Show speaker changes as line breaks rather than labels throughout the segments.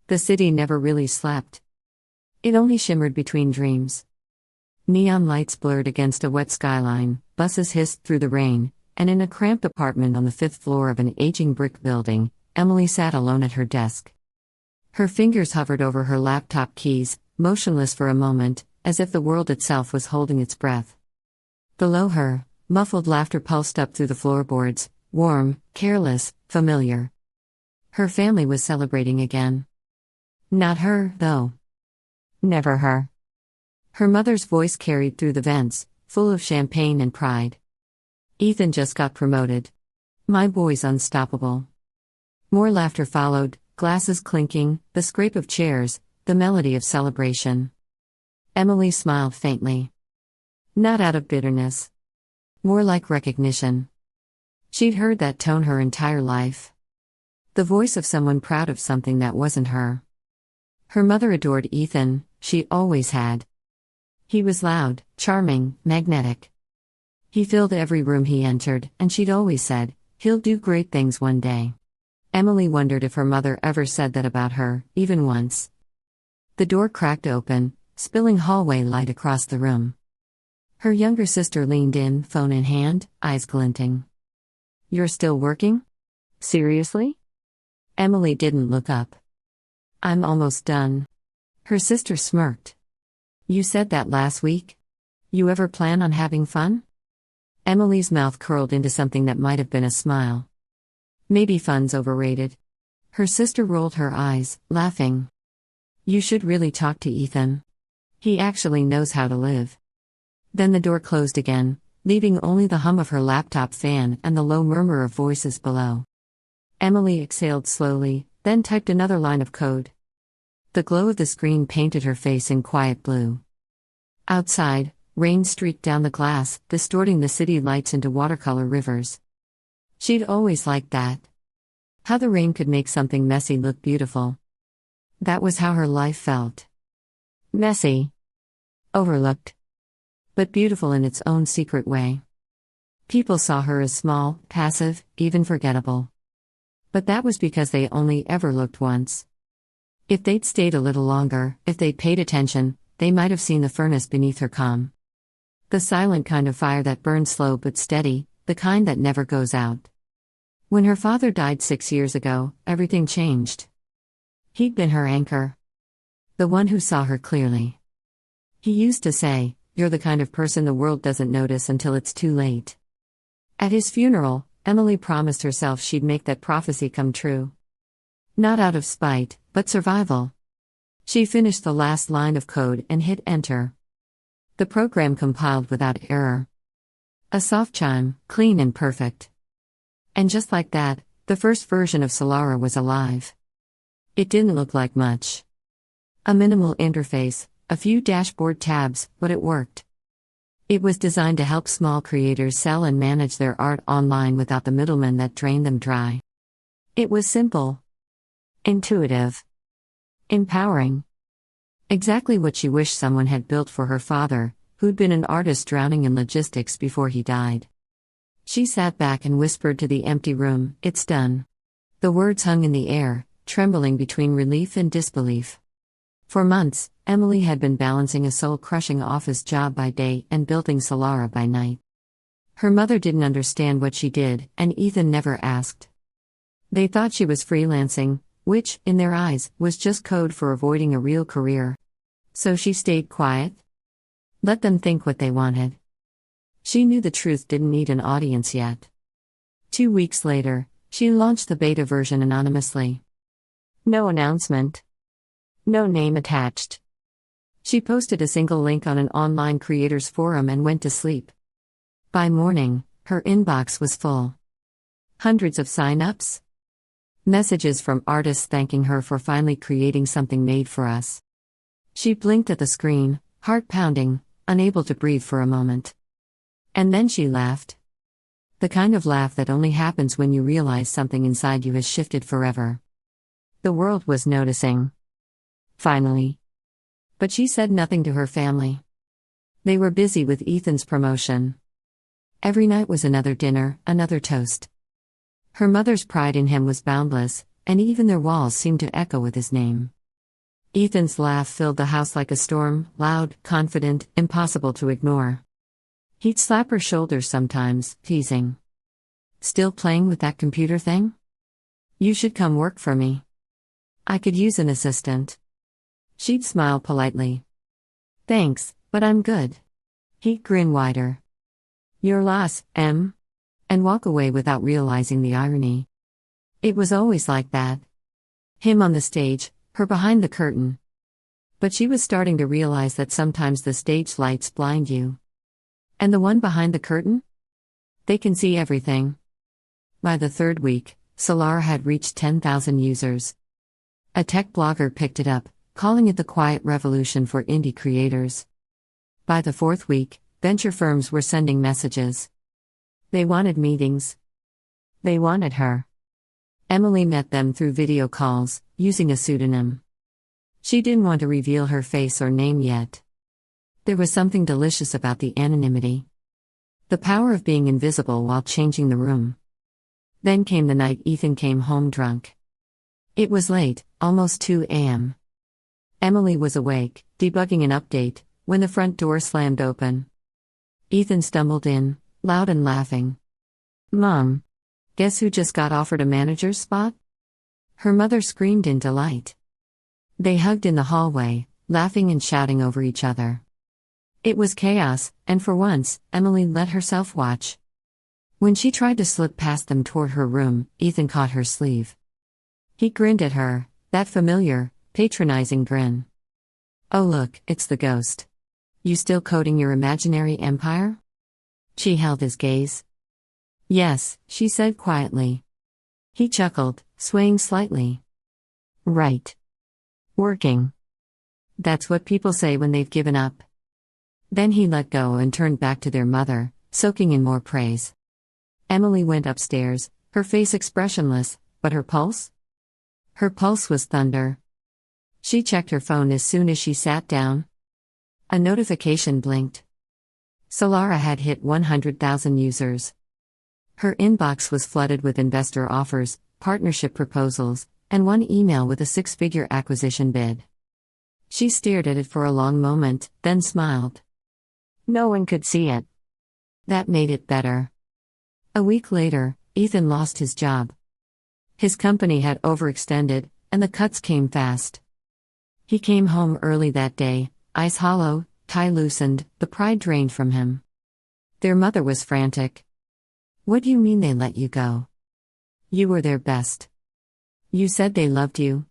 The city never really slept. It only shimmered between dreams. Neon lights blurred against a wet skyline, buses hissed through the rain, and in a cramped apartment on the 5th floor of an aging brick building, Emily sat alone at her desk. Her fingers hovered over her laptop keys, motionless for a moment, as if the world itself was holding its breath. Below her, muffled laughter pulsed up through the floorboards, warm, careless, familiar. Her family was celebrating again. Not her, though. Never her. Her mother's voice carried through the vents, full of champagne and pride. Ethan just got promoted. My boy's unstoppable. More laughter followed, glasses clinking, the scrape of chairs, the melody of celebration. Emily smiled faintly. Not out of bitterness. More like recognition. She'd heard that tone her entire life. The voice of someone proud of something that wasn't her. Her mother adored Ethan, she always had. He was loud, charming, magnetic. He filled every room he entered, and she'd always said, he'll do great things one day. Emily wondered if her mother ever said that about her, even once. The door cracked open, spilling hallway light across the room. Her younger sister leaned in, phone in hand, eyes glinting. You're still working? Seriously? Emily didn't look up. I'm almost done. Her sister smirked. You said that last week? You ever plan on having fun? Emily's mouth curled into something that might have been a smile. Maybe fun's overrated. Her sister rolled her eyes, laughing. You should really talk to Ethan. He actually knows how to live. Then the door closed again, leaving only the hum of her laptop fan and the low murmur of voices below. Emily exhaled slowly, then typed another line of code. The glow of the screen painted her face in quiet blue. Outside, rain streaked down the glass, distorting the city lights into watercolor rivers. She'd always liked that. How the rain could make something messy look beautiful. That was how her life felt. Messy. Overlooked. But beautiful in its own secret way. People saw her as small, passive, even forgettable. But that was because they only ever looked once. If they'd stayed a little longer, if they'd paid attention, they might have seen the furnace beneath her calm. The silent kind of fire that burns slow but steady, the kind that never goes out. When her father died 6 years ago, everything changed. He'd been her anchor. The one who saw her clearly. He used to say, "You're the kind of person the world doesn't notice until it's too late." At his funeral, Emily promised herself she'd make that prophecy come true. Not out of spite, but survival. She finished the last line of code and hit enter. The program compiled without error. A soft chime, clean and perfect. And just like that, the first version of Solara was alive. It didn't look like much. A minimal interface, a few dashboard tabs, but it worked. It was designed to help small creators sell and manage their art online without the middlemen that drained them dry. It was simple. Intuitive. Empowering. Exactly what she wished someone had built for her father, who'd been an artist drowning in logistics before he died. She sat back and whispered to the empty room, "It's done." The words hung in the air, trembling between relief and disbelief. For months, Emily had been balancing a soul-crushing office job by day and building Solara by night. Her mother didn't understand what she did, and Ethan never asked. They thought she was freelancing, which, in their eyes, was just code for avoiding a real career. So she stayed quiet. Let them think what they wanted. She knew the truth didn't need an audience yet. 2 weeks later, she launched the beta version anonymously. No announcement. No name attached. She posted a single link on an online creators forum and went to sleep. By morning, her inbox was full. Hundreds of sign-ups. Messages from artists thanking her for finally creating something made for us. She blinked at the screen, heart pounding, unable to breathe for a moment. And then she laughed. The kind of laugh that only happens when you realize something inside you has shifted forever. The world was noticing. Finally. But she said nothing to her family. They were busy with Ethan's promotion. Every night was another dinner, another toast. Her mother's pride in him was boundless, and even their walls seemed to echo with his name. Ethan's laugh filled the house like a storm, loud, confident, impossible to ignore. He'd slap her shoulders sometimes, teasing. "Still playing with that computer thing? You should come work for me. I could use an assistant." She'd smile politely. "Thanks, but I'm good." He'd grin wider. "Your loss, Em?" And walk away without realizing the irony. It was always like that. Him on the stage, her behind the curtain. But she was starting to realize that sometimes the stage lights blind you. And the one behind the curtain? They can see everything. By the third week, Solara had reached 10,000 users. A tech blogger picked it up, calling it the quiet revolution for indie creators. By the fourth week, venture firms were sending messages. They wanted meetings. They wanted her. Emily met them through video calls, using a pseudonym. She didn't want to reveal her face or name yet. There was something delicious about the anonymity. The power of being invisible while changing the room. Then came the night Ethan came home drunk. It was late, almost 2 a.m. Emily was awake, debugging an update, when the front door slammed open. Ethan stumbled in, loud and laughing. "Mom, guess who just got offered a manager's spot?" Her mother screamed in delight. They hugged in the hallway, laughing and shouting over each other. It was chaos, and for once, Emily let herself watch. When she tried to slip past them toward her room, Ethan caught her sleeve. He grinned at her, that familiar, patronizing grin. "Oh look, it's the ghost. You still coding your imaginary empire?" She held his gaze. "Yes," she said quietly. He chuckled, swaying slightly. "Right. Working. That's what people say when they've given up." Then he let go and turned back to their mother, soaking in more praise. Emily went upstairs, her face expressionless, but her pulse? Her pulse was thunder. She checked her phone as soon as she sat down. A notification blinked. Solara had hit 100,000 users. Her inbox was flooded with investor offers, partnership proposals, and one email with a six-figure acquisition bid. She stared at it for a long moment, then smiled. No one could see it. That made it better. A week later, Ethan lost his job. His company had overextended, and the cuts came fast. He came home early that day, eyes hollow, tie loosened, the pride drained from him. Their mother was frantic. "What do you mean they let you go? You were their best. You said they loved you."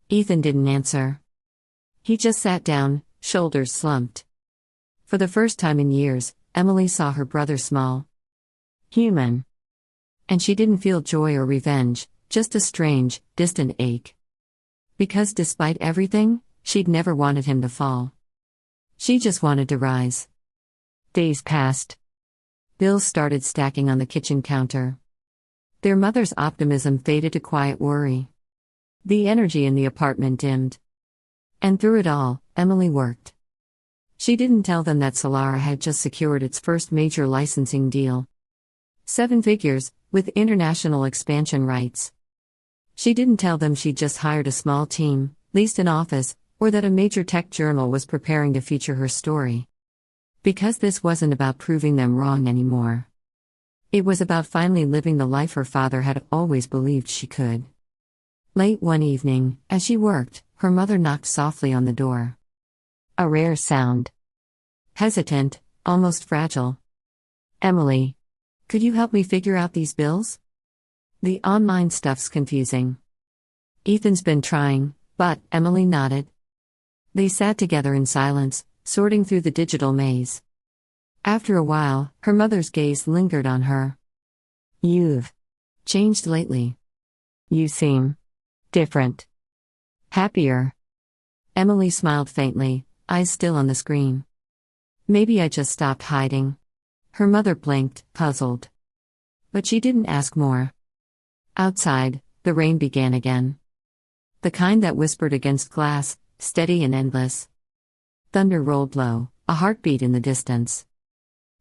Ethan didn't answer. He just sat down, shoulders slumped. For the first time in years, Emily saw her brother small. Human. And she didn't feel joy or revenge, just a strange, distant ache. Because despite everything, she'd never wanted him to fall. She just wanted to rise. Days passed. Bills started stacking on the kitchen counter. Their mother's optimism faded to quiet worry. The energy in the apartment dimmed. And through it all, Emily worked. She didn't tell them that Solara had just secured its first major licensing deal. 7 figures, with international expansion rights. She didn't tell them she'd just hired a small team, leased an office, or that a major tech journal was preparing to feature her story. Because this wasn't about proving them wrong anymore. It was about finally living the life her father had always believed she could. Late one evening, as she worked, her mother knocked softly on the door. A rare sound. Hesitant, almost fragile. "Emily, could you help me figure out these bills? The online stuff's confusing." "Ethan's been trying," but Emily nodded. They sat together in silence, sorting through the digital maze. After a while, her mother's gaze lingered on her. "You've changed lately. You seem different. Happier." Emily smiled faintly, eyes still on the screen. "Maybe I just stopped hiding." Her mother blinked, puzzled. But she didn't ask more. Outside, the rain began again. The kind that whispered against glass, steady and endless. Thunder rolled low, a heartbeat in the distance.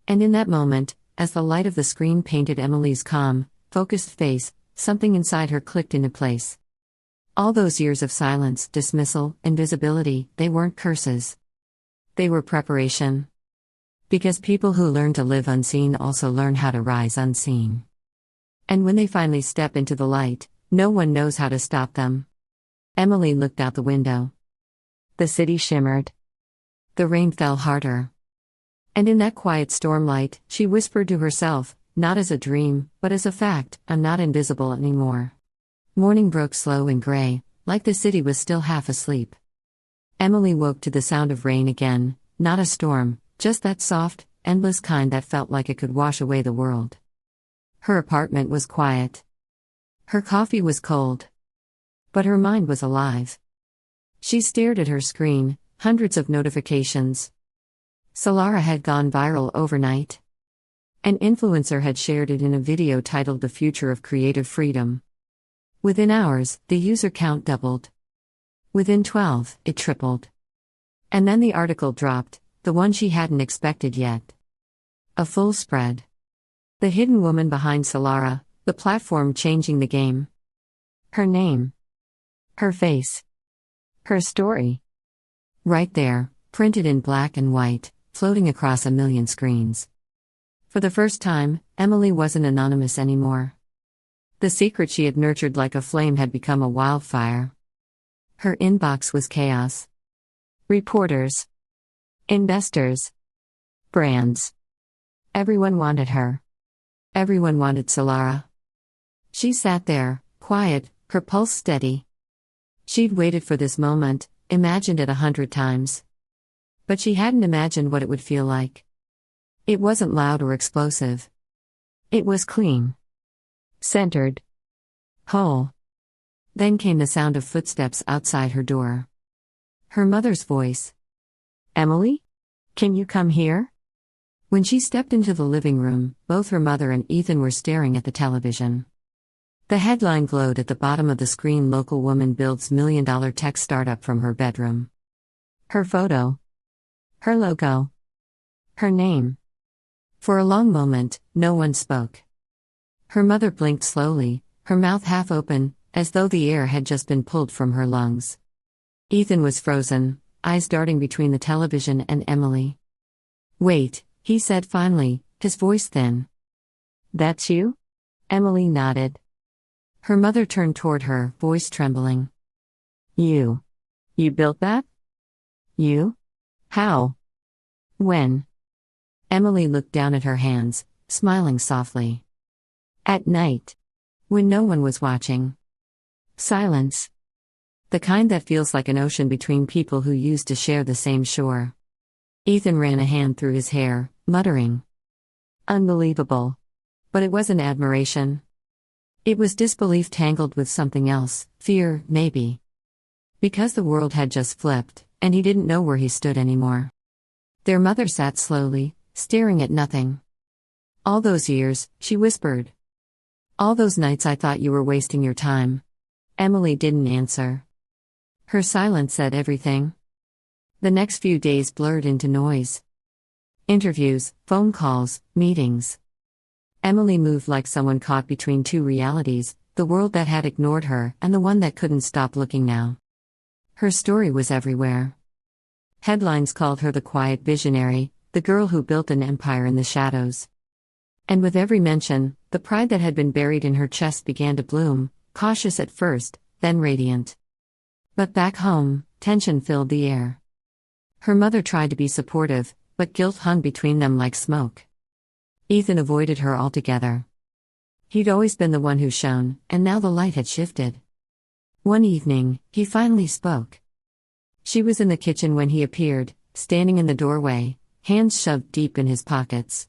And in that moment, as the light of the screen painted Emily's calm, focused face, something inside her clicked into place. All those years of silence, dismissal, invisibility, they weren't curses. They were preparation. Because people who learn to live unseen also learn how to rise unseen. And when they finally step into the light, no one knows how to stop them. Emily looked out the window. The city shimmered. The rain fell harder. And in that quiet stormlight, she whispered to herself, not as a dream, but as a fact, I'm not invisible anymore. Morning broke slow and gray, like the city was still half asleep. Emily woke to the sound of rain again, not a storm, just that soft, endless kind that felt like it could wash away the world. Her apartment was quiet. Her coffee was cold. But her mind was alive. She stared at her screen, hundreds of notifications. Solara had gone viral overnight. An influencer had shared it in a video titled The Future of Creative Freedom. Within hours, the user count doubled. Within 12, it tripled. And then the article dropped, the one she hadn't expected yet. A full spread. The hidden woman behind Solara, the platform changing the game. Her name. Her face. Her story. Right there, printed in black and white, floating across a million screens. For the first time, Emily wasn't anonymous anymore. The secret she had nurtured like a flame had become a wildfire. Her inbox was chaos. Reporters. Investors. Brands. Everyone wanted her. Everyone wanted Solara. She sat there, quiet, her pulse steady. She'd waited for this moment, imagined it 100 times. But she hadn't imagined what it would feel like. It wasn't loud or explosive. It was clean. Centered. Whole. Then came the sound of footsteps outside her door. Her mother's voice. Emily? Can you come here? When she stepped into the living room, both her mother and Ethan were staring at the television. The headline glowed at the bottom of the screen: Local woman builds $1 million tech startup from her bedroom. Her photo. Her logo. Her name. For a long moment, no one spoke. Her mother blinked slowly, her mouth half open, as though the air had just been pulled from her lungs. Ethan was frozen, eyes darting between the television and Emily. Wait, he said finally, his voice thin. That's you? Emily nodded. Her mother turned toward her, voice trembling. You built that? You? How? When? Emily looked down at her hands, smiling softly. At night. When no one was watching. Silence. The kind that feels like an ocean between people who used to share the same shore. Ethan ran a hand through his hair, muttering. Unbelievable. But it wasn't admiration. It was disbelief tangled with something else, fear, maybe. Because the world had just flipped, and he didn't know where he stood anymore. Their mother sat slowly, staring at nothing. All those years, she whispered. All those nights I thought you were wasting your time. Emily didn't answer. Her silence said everything. The next few days blurred into noise. Interviews, phone calls, meetings. Emily moved like someone caught between two realities, the world that had ignored her and the one that couldn't stop looking now. Her story was everywhere. Headlines called her the quiet visionary, the girl who built an empire in the shadows. And with every mention, the pride that had been buried in her chest began to bloom, cautious at first, then radiant. But back home, tension filled the air. Her mother tried to be supportive, but guilt hung between them like smoke. Ethan avoided her altogether. He'd always been the one who shone, and now the light had shifted. One evening, he finally spoke. She was in the kitchen when he appeared, standing in the doorway, hands shoved deep in his pockets.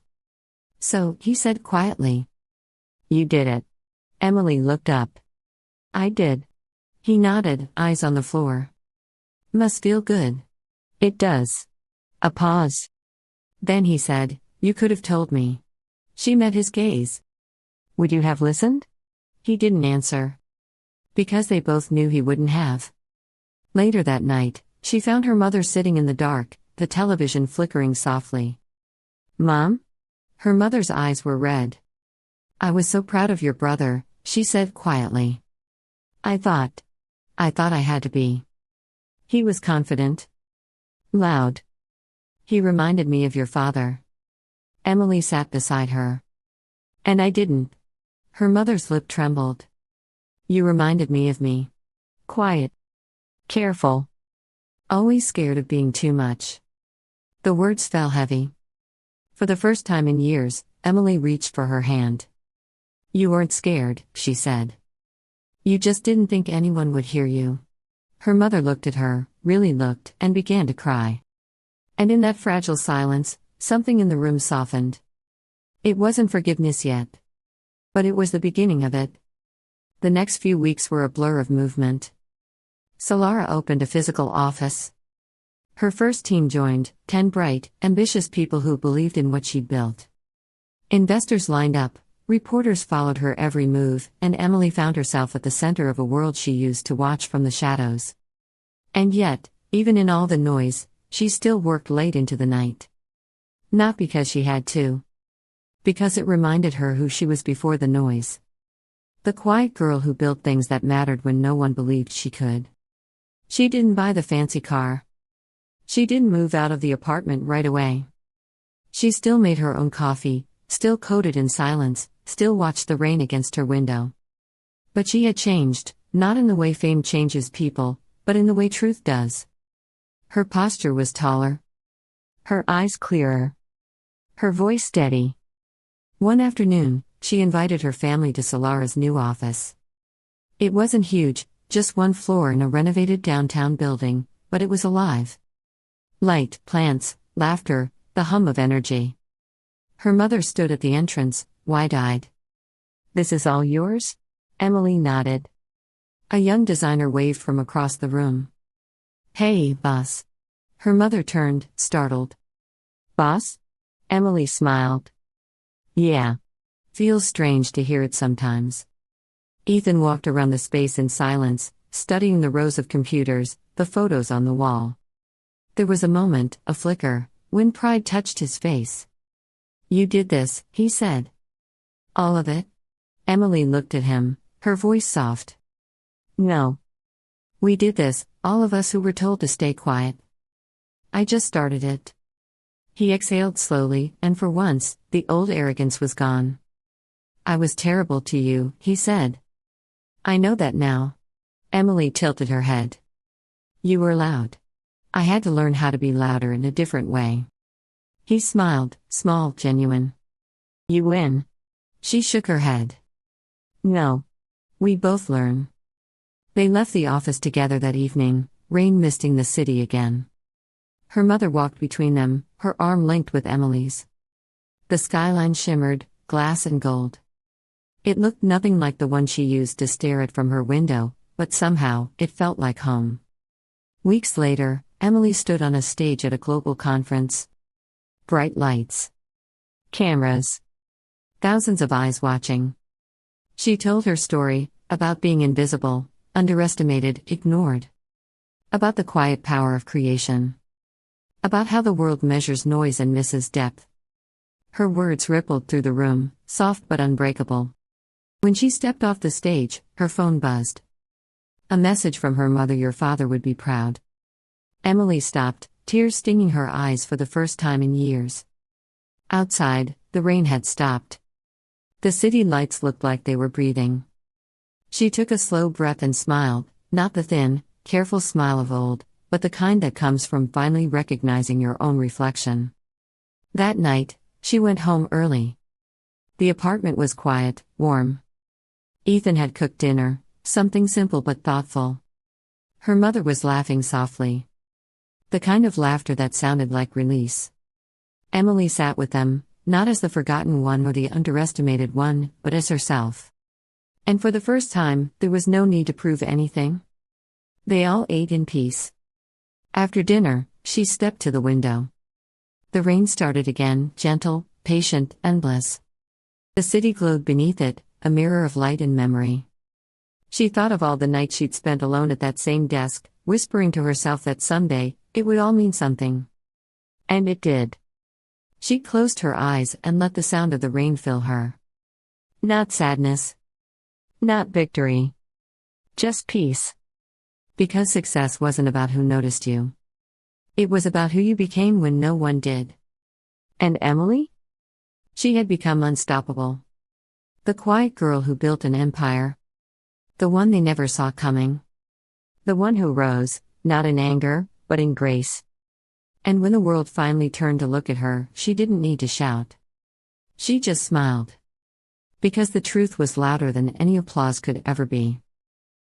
So, he said quietly. You did it. Emily looked up. I did. He nodded, eyes on the floor. Must feel good. It does. A pause. Then he said, you could have told me. She met his gaze. Would you have listened? He didn't answer. Because they both knew he wouldn't have. Later that night, she found her mother sitting in the dark, the television flickering softly. Mom? Her mother's eyes were red. I was so proud of your brother, she said quietly. I thought I had to be. He was confident. Loud. He reminded me of your father. Emily sat beside her. And I didn't. Her mother's lip trembled. You reminded me of me. Quiet. Careful. Always scared of being too much. The words fell heavy. For the first time in years, Emily reached for her hand. You weren't scared, she said. You just didn't think anyone would hear you. Her mother looked at her, really looked, and began to cry. And in that fragile silence, something in the room softened. It wasn't forgiveness yet. But it was the beginning of it. The next few weeks were a blur of movement. Solara opened a physical office. Her first team joined, 10 bright, ambitious people who believed in what she'd built. Investors lined up, reporters followed her every move, and Emily found herself at the center of a world she used to watch from the shadows. And yet, even in all the noise, she still worked late into the night. Not because she had to. Because it reminded her who she was before the noise. The quiet girl who built things that mattered when no one believed she could. She didn't buy the fancy car. She didn't move out of the apartment right away. She still made her own coffee, still coded in silence, still watched the rain against her window. But she had changed, not in the way fame changes people, but in the way truth does. Her posture was taller. Her eyes clearer. Her voice steady. One afternoon, she invited her family to Solara's new office. It wasn't huge, just one floor in a renovated downtown building, but it was alive. Light, plants, laughter, the hum of energy. Her mother stood at the entrance, wide-eyed. This is all yours? Emily nodded. A young designer waved from across the room. Hey, boss. Her mother turned, startled. Boss? Emily smiled. Yeah. Feels strange to hear it sometimes. Ethan walked around the space in silence, studying the rows of computers, the photos on the wall. There was a moment, a flicker, when pride touched his face. You did this, he said. All of it? Emily looked at him, her voice soft. No. We did this, all of us who were told to stay quiet. I just started it. He exhaled slowly, and for once, the old arrogance was gone. I was terrible to you, he said. I know that now. Emily tilted her head. You were loud. I had to learn how to be louder in a different way. He smiled, small, genuine. You win. She shook her head. No. We both learn. They left the office together that evening, rain misting the city again. Her mother walked between them, her arm linked with Emily's. The skyline shimmered, glass and gold. It looked nothing like the one she used to stare at from her window, but somehow, it felt like home. Weeks later, Emily stood on a stage at a global conference. Bright lights. Cameras. Thousands of eyes watching. She told her story, about being invisible, underestimated, ignored. About the quiet power of creation. About how the world measures noise and misses depth. Her words rippled through the room, soft but unbreakable. When she stepped off the stage, her phone buzzed. A message from her mother. Your father would be proud. Emily stopped, tears stinging her eyes for the first time in years. Outside, the rain had stopped. The city lights looked like they were breathing. She took a slow breath and smiled, not the thin, careful smile of old, but the kind that comes from finally recognizing your own reflection. That night, she went home early. The apartment was quiet, warm. Ethan had cooked dinner, something simple but thoughtful. Her mother was laughing softly. The kind of laughter that sounded like release. Emily sat with them, not as the forgotten one or the underestimated one, but as herself. And for the first time, there was no need to prove anything. They all ate in peace. After dinner, she stepped to the window. The rain started again, gentle, patient, endless. The city glowed beneath it, a mirror of light and memory. She thought of all the nights she'd spent alone at that same desk, whispering to herself that someday, it would all mean something. And it did. She closed her eyes and let the sound of the rain fill her. Not sadness. Not victory. Just peace. Because success wasn't about who noticed you. It was about who you became when no one did. And Emily? She had become unstoppable. The quiet girl who built an empire. The one they never saw coming. The one who rose, not in anger, but in grace. And when the world finally turned to look at her, she didn't need to shout. She just smiled. Because the truth was louder than any applause could ever be.